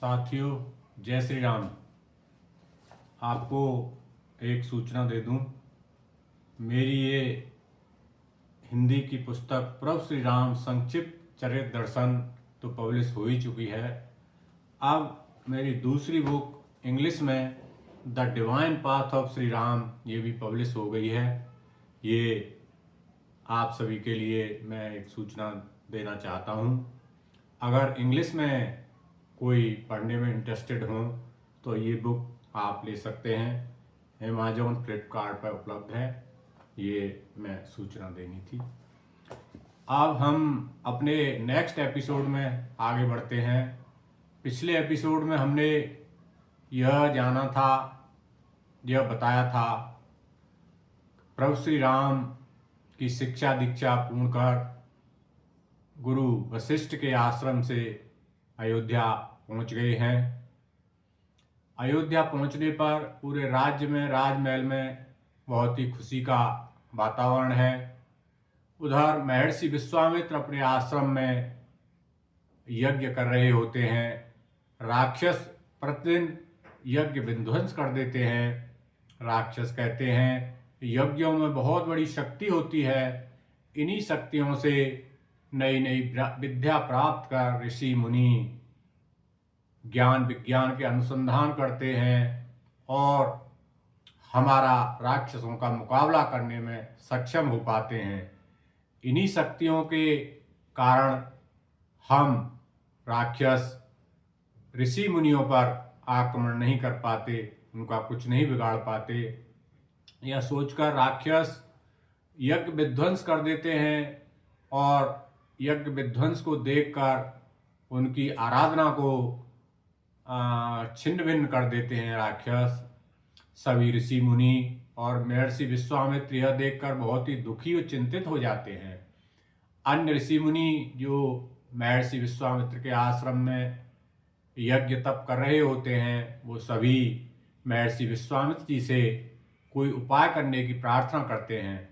साथियों, जय श्री राम। आपको एक सूचना दे दूं, मेरी ये हिंदी की पुस्तक प्रभु श्री राम संक्षिप्त चरित्र दर्शन तो पब्लिश हो ही चुकी है। अब मेरी दूसरी बुक इंग्लिश में the divine path of Shri Ram ये भी पब्लिश हो गई है। ये आप सभी के लिए मैं एक सूचना देना चाहता हूँ। अगर इंग्लिश में कोई पढ़ने में इंटरेस्टेड हो तो ये बुक आप ले सकते हैं। अमेज़न, फ्लिपकार्ट पर उपलब्ध है। ये मैं सूचना देनी थी। अब हम अपने नेक्स्ट एपिसोड में आगे बढ़ते हैं। पिछले एपिसोड में हमने यह जाना था, यह बताया था, प्रभु श्री राम की शिक्षा दीक्षा पूर्ण कर गुरु वशिष्ठ के आश्रम से अयोध्या पहुंच गए हैं। अयोध्या पहुंचने पर पूरे राज्य में, राजमहल में बहुत ही खुशी का वातावरण है। उधर महर्षि विश्वामित्र अपने आश्रम में यज्ञ कर रहे होते हैं। राक्षस प्रतिदिन यज्ञ विध्वंस कर देते हैं। राक्षस कहते हैं यज्ञों में बहुत बड़ी शक्ति होती है। इन्हीं शक्तियों से नई नई विद्या प्राप्त कर ऋषि मुनि ज्ञान विज्ञान के अनुसंधान करते हैं और हमारा राक्षसों का मुकाबला करने में सक्षम हो पाते हैं। इन्हीं शक्तियों के कारण हम राक्षस ऋषि मुनियों पर आक्रमण नहीं कर पाते, उनका कुछ नहीं बिगाड़ पाते। यह सोचकर राक्षस यज्ञ विध्वंस कर देते हैं और यज्ञ विध्वंस को देखकर उनकी आराधना को छिन्न भिन्न कर देते हैं राक्षस। सभी ऋषि मुनि और महर्षि विश्वामित्र यह देखकर बहुत ही दुखी और चिंतित हो जाते हैं। अन्य ऋषि मुनि जो महर्षि विश्वामित्र के आश्रम में यज्ञ तप कर रहे होते हैं, वो सभी महर्षि विश्वामित्र जी से कोई उपाय करने की प्रार्थना करते हैं।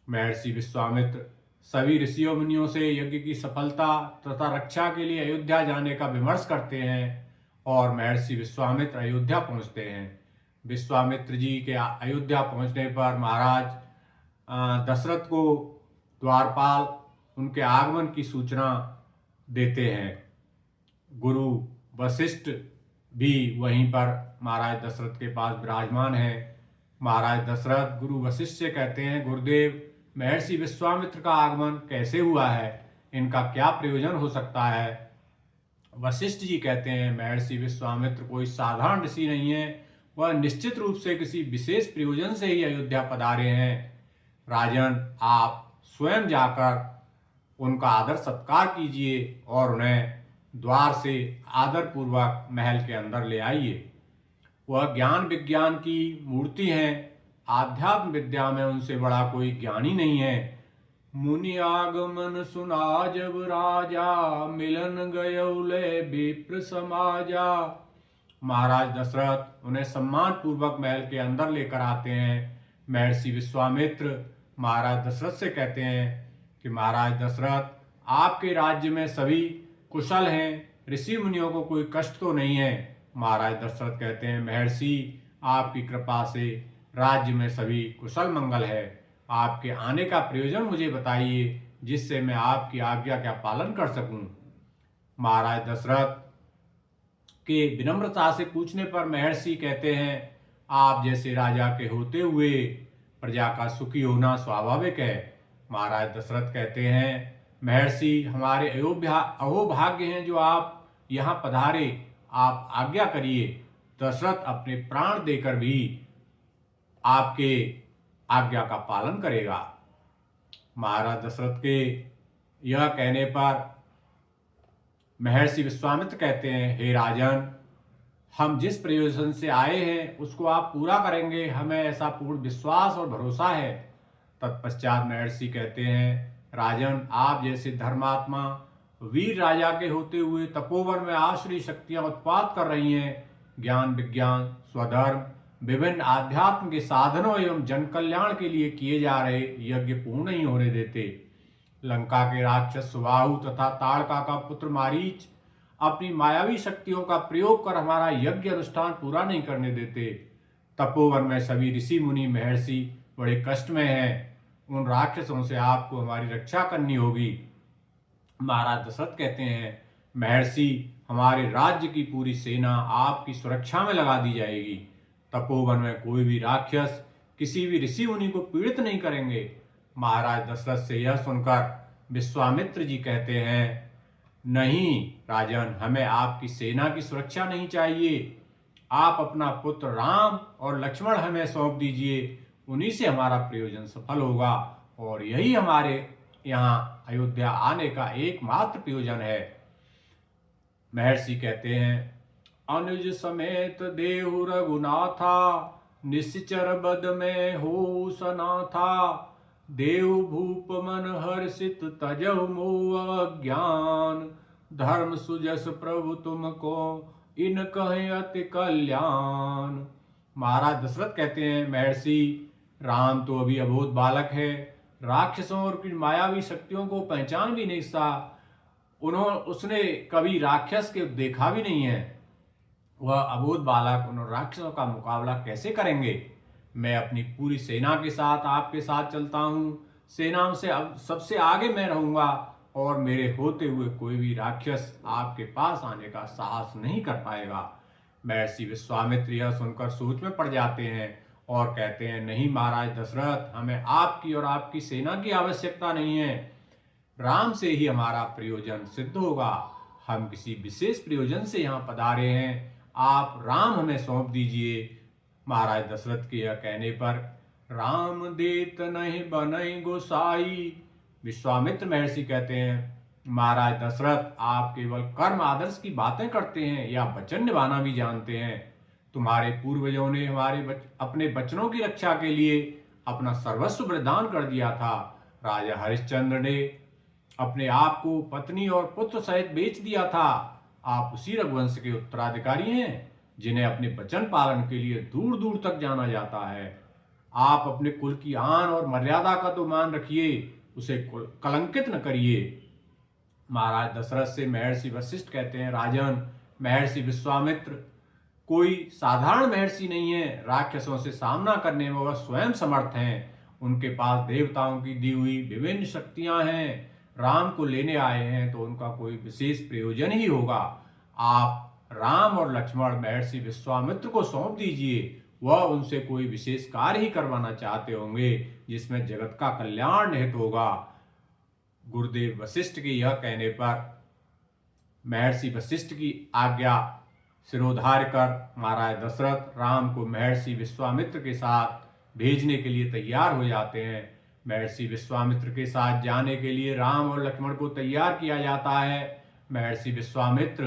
महर्षि विश्वामित्र सभी ऋषियों मुनियों से यज्ञ की सफलता तथा रक्षा के लिए अयोध्या जाने का विमर्श करते हैं और महर्षि विश्वामित्र अयोध्या पहुंचते हैं। विश्वामित्र जी के अयोध्या पहुंचने पर महाराज दशरथ को द्वारपाल उनके आगमन की सूचना देते हैं। गुरु वशिष्ठ भी वहीं पर महाराज दशरथ के पास विराजमान हैं। महाराज दशरथ गुरु वशिष्ठ से कहते हैं, गुरुदेव, महर्षि विश्वामित्र का आगमन कैसे हुआ है, इनका क्या प्रयोजन हो सकता है। वशिष्ठ जी कहते हैं, महर्षि विश्वामित्र कोई साधारण ऋषि नहीं है, वह निश्चित रूप से किसी विशेष प्रयोजन से ही अयोध्या पधारे हैं। राजन, आप स्वयं जाकर उनका आदर सत्कार कीजिए और उन्हें द्वार से आदर पूर्वक महल के अंदर ले आइए। वह ज्ञान विज्ञान की मूर्ति हैं, आध्यात्म विद्या में उनसे बड़ा कोई ज्ञानी नहीं है। मुनि आगमन सुना जब राजा, मिलन गयौले विप्र समाजा। महाराज दशरथ उन्हें सम्मान पूर्वक महल के अंदर लेकर आते हैं। महर्षि विश्वामित्र महाराज दशरथ से कहते हैं कि महाराज दशरथ, आपके राज्य में सभी कुशल हैं, ऋषि मुनियों को कोई कष्ट तो नहीं है। महाराज दशरथ कहते हैं, महर्षि, आपकी कृपा से राज्य में सभी कुशल मंगल है। आपके आने का प्रयोजन मुझे बताइए, जिससे मैं आपकी आज्ञा का पालन कर सकूं। महाराज दशरथ के विनम्रता से पूछने पर महर्षि कहते हैं, आप जैसे राजा के होते हुए प्रजा का सुखी होना स्वाभाविक है। महाराज दशरथ कहते हैं, महर्षि, हमारे अहोभाग्य हैं जो आप यहाँ पधारे, आप आज्ञा करिए। दशरथ अपने प्राण देकर भी आपके आज्ञा का पालन करेगा। महाराज दशरथ के यह कहने पर महर्षि विश्वामित्र कहते हैं, हे राजन, हम जिस प्रयोजन से आए हैं उसको आप पूरा करेंगे, हमें ऐसा पूर्ण विश्वास और भरोसा है। तत्पश्चात महर्षि कहते हैं, राजन, आप जैसे धर्मात्मा वीर राजा के होते हुए तपोवन में आश्रय शक्तियां उत्पाद कर रही हैं, ज्ञान विज्ञान स्वधर्म विभिन्न आध्यात्म के साधनों एवं जन कल्याण के लिए किए जा रहे यज्ञ पूर्ण नहीं होने देते। लंका के राक्षस सुबाहु तथा ताड़का का पुत्र मारीच अपनी मायावी शक्तियों का प्रयोग कर हमारा यज्ञ अनुष्ठान पूरा नहीं करने देते। तपोवन में सभी ऋषि मुनि महर्षि बड़े कष्ट में हैं। उन राक्षसों से आपको हमारी रक्षा करनी होगी। महाराज दशरथ कहते हैं, महर्षि, हमारे राज्य की पूरी सेना आपकी सुरक्षा में लगा दी जाएगी। तपोवन में कोई भी राक्षस किसी भी ऋषि मुनि को पीड़ित नहीं करेंगे। महाराज दशरथ से यह सुनकर विश्वामित्र जी कहते हैं, नहीं राजन, हमें आपकी सेना की सुरक्षा नहीं चाहिए। आप अपना पुत्र राम और लक्ष्मण हमें सौंप दीजिए, उन्हीं से हमारा प्रयोजन सफल होगा और यही हमारे यहाँ अयोध्या आने का एकमात्र प्रयोजन है। महर्षि कहते हैं, अनुज समेत देहु रघुनाथा, निश्चर बद में हो सनाथा। देव भूप मन हर्षित तजहु मोह अज्ञान, धर्म सुजस प्रभु तुमको इन कहे अति कल्याण। महाराज दशरथ कहते हैं, महर्षि, राम तो अभी अबोध बालक है, राक्षसों और की मायावी शक्तियों को पहचान भी नहीं सा। उसने कभी राक्षस के देखा भी नहीं है। वह अबोध बालक उन राक्षसों का मुकाबला कैसे करेंगे? मैं अपनी पूरी सेना के साथ आपके साथ चलता हूँ। सेनाओं से अब सबसे आगे मैं रहूंगा और मेरे होते हुए कोई भी राक्षस आपके पास आने का साहस नहीं कर पाएगा। महर्षि विश्वामित्र यह सुनकर सोच में पड़ जाते हैं और कहते हैं, नहीं महाराज दशरथ, हमें आपकी और आपकी सेना की आवश्यकता नहीं है। राम से ही हमारा प्रयोजन सिद्ध होगा। हम किसी विशेष प्रयोजन से यहाँ पधारे हैं, आप राम हमें सौंप दीजिए। महाराज दशरथ के यह कहने पर, राम देत नहीं बनई गोसाई। विश्वामित्र महर्षि कहते हैं, महाराज दशरथ, आप केवल कर्म आदर्श की बातें करते हैं या वचन निभाना भी जानते हैं। तुम्हारे पूर्वजों ने अपने वचनों की रक्षा के लिए अपना सर्वस्व बलिदान कर दिया था। राजा हरिश्चंद्र ने अपने आप को पत्नी और पुत्र सहित बेच दिया था। आप उसी रघुवंश के उत्तराधिकारी हैं जिन्हें अपने वचन पालन के लिए दूर दूर तक जाना जाता है। आप अपने कुल की आन और मर्यादा का तो मान रखिए, उसे कलंकित न करिए। महाराज दशरथ से महर्षि वशिष्ठ कहते हैं, राजन, महर्षि विश्वामित्र कोई साधारण महर्षि नहीं है। राक्षसों से सामना करने में वह स्वयं समर्थ हैं। उनके पास देवताओं की दी हुई विभिन्न शक्तियां हैं। राम को लेने आए हैं तो उनका कोई विशेष प्रयोजन ही होगा। आप राम और लक्ष्मण महर्षि विश्वामित्र को सौंप दीजिए। वह उनसे कोई विशेष कार्य ही करवाना चाहते होंगे जिसमें जगत का कल्याण निहित होगा। गुरुदेव वशिष्ठ के यह कहने पर महर्षि वशिष्ठ की आज्ञा सिरोधार्य कर महाराज दशरथ राम को महर्षि विश्वामित्र के साथ भेजने के लिए तैयार हो जाते हैं। महर्षि विश्वामित्र के साथ जाने के लिए राम और लक्ष्मण को तैयार किया जाता है। महर्षि विश्वामित्र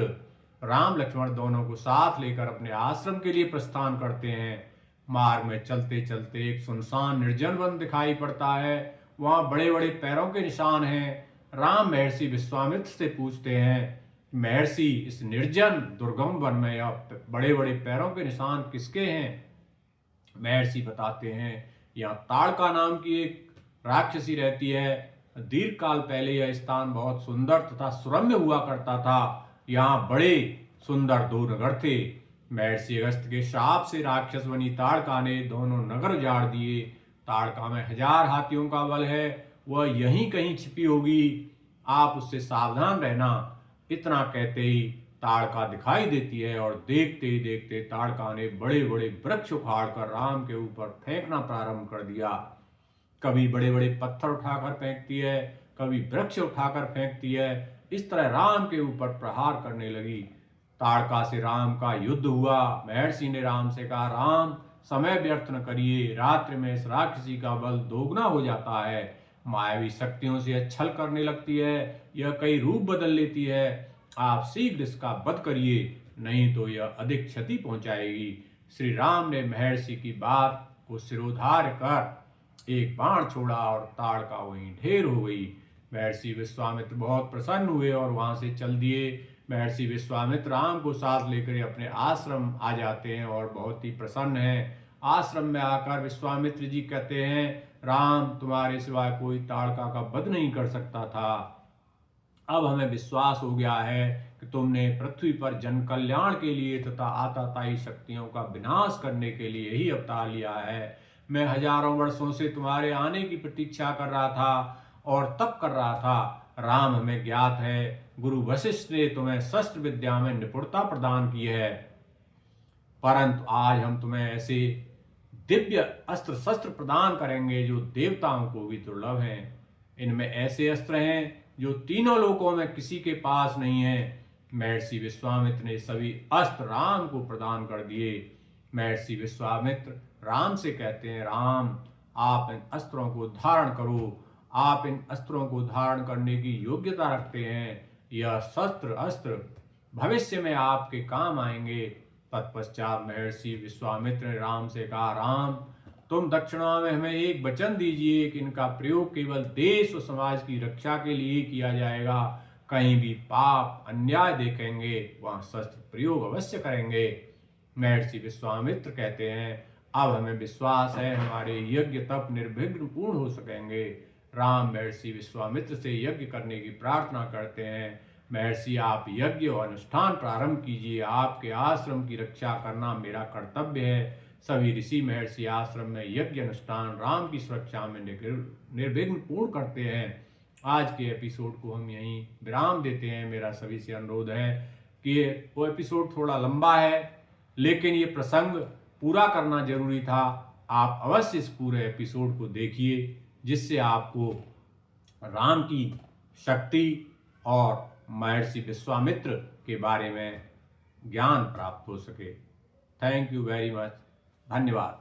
राम लक्ष्मण दोनों को साथ लेकर अपने आश्रम के लिए प्रस्थान करते हैं। मार्ग में चलते चलते एक सुनसान निर्जन वन दिखाई पड़ता है। वहाँ बड़े बड़े पैरों के निशान हैं। राम महर्षि विश्वामित्र से पूछते हैं, महर्षि, इस निर्जन दुर्गम वन में यह बड़े बड़े पैरों के निशान किसके हैं? महर्षि बताते हैं, यहाँ ताड़का नाम की एक राक्षसी रहती है। दीर्घ काल पहले यह स्थान बहुत सुंदर तथा सुरम्य हुआ करता था। यहाँ बड़े सुंदर दो नगर थे। महर्षि अगस्त के शाप से राक्षस बनी ताड़का ने दोनों नगर उजाड़ दिए। ताड़का में 1000 हाथियों का बल है, वह यहीं कहीं छिपी होगी, आप उससे सावधान रहना। इतना कहते ही ताड़का दिखाई देती है और देखते ही देखते ताड़का ने बड़े बड़े वृक्ष उखाड़कर राम के ऊपर फेंकना प्रारंभ कर दिया। कभी बड़े बड़े पत्थर उठाकर फेंकती है, कभी वृक्ष उठाकर फेंकती है। इस तरह राम के ऊपर प्रहार करने लगी। ताड़का से राम का युद्ध हुआ। महर्षि ने राम से कहा, राम, समय व्यर्थ न करिए, रात्रि में इस राक्षसी का बल दोगुना हो जाता है। मायावी शक्तियों से यह छल करने लगती है, यह कई रूप बदल लेती है। आप शीघ्र इसका वध करिए, नहीं तो यह अधिक क्षति पहुंचाएगी। श्री राम ने महर्षि की बात को सिरोधार्य कर एक बाण छोड़ा और ताड़का वहीं ढेर हो गई। महर्षि विश्वामित्र बहुत प्रसन्न हुए और वहां से चल दिए। महर्षि विश्वामित्र राम को साथ लेकर अपने आश्रम आ जाते हैं और बहुत ही प्रसन्न हैं। आश्रम में आकर विश्वामित्र जी कहते हैं, राम, तुम्हारे सिवाय कोई ताड़का का वध नहीं कर सकता था। अब हमें विश्वास हो गया है कि तुमने पृथ्वी पर जन कल्याण के लिए तथा आतताई शक्तियों का विनाश करने के लिए ही अवतार लिया है। मैं हजारों वर्षों से तुम्हारे आने की प्रतीक्षा कर रहा था और तप कर रहा था। राम, हमें ज्ञात है गुरु वशिष्ठ ने तुम्हें शस्त्र विद्या में निपुणता प्रदान की है, परंतु आज हम तुम्हें ऐसे दिव्य अस्त्र शस्त्र प्रदान करेंगे जो देवताओं को भी दुर्लभ हैं। इनमें ऐसे अस्त्र हैं जो तीनों लोकों में किसी के पास नहीं है। महर्षि विश्वामित्र ने सभी अस्त्र राम को प्रदान कर दिए। महर्षि विश्वामित्र राम से कहते हैं, राम, आप इन अस्त्रों को धारण करो। आप इन अस्त्रों को धारण करने की योग्यता रखते हैं। यह शस्त्र अस्त्र भविष्य में आपके काम आएंगे। तत्पश्चात महर्षि विश्वामित्र ने राम से कहा, राम, तुम दक्षिणा में हमें एक वचन दीजिए कि इनका प्रयोग केवल देश और समाज की रक्षा के लिए किया जाएगा। कहीं भी पाप अन्याय देखेंगे वहां शस्त्र प्रयोग अवश्य करेंगे। महर्षि विश्वामित्र कहते हैं, अब हमें विश्वास है हमारे यज्ञ तप निर्विघ्न पूर्ण हो सकेंगे। राम महर्षि विश्वामित्र से यज्ञ करने की प्रार्थना करते हैं। महर्षि, आप यज्ञ और अनुष्ठान प्रारंभ कीजिए। आपके आश्रम की रक्षा करना मेरा कर्तव्य है। सभी ऋषि महर्षि आश्रम में यज्ञ अनुष्ठान राम की सुरक्षा में निर्विघ्न पूर्ण करते हैं। आज के एपिसोड को हम यहीं विराम देते हैं। मेरा सभी से अनुरोध है कि वो एपिसोड थोड़ा लंबा है, लेकिन ये प्रसंग पूरा करना जरूरी था। आप अवश्य इस पूरे एपिसोड को देखिए, जिससे आपको राम की शक्ति और महर्षि विश्वामित्र के बारे में ज्ञान प्राप्त हो सके। Thank you very much. धन्यवाद।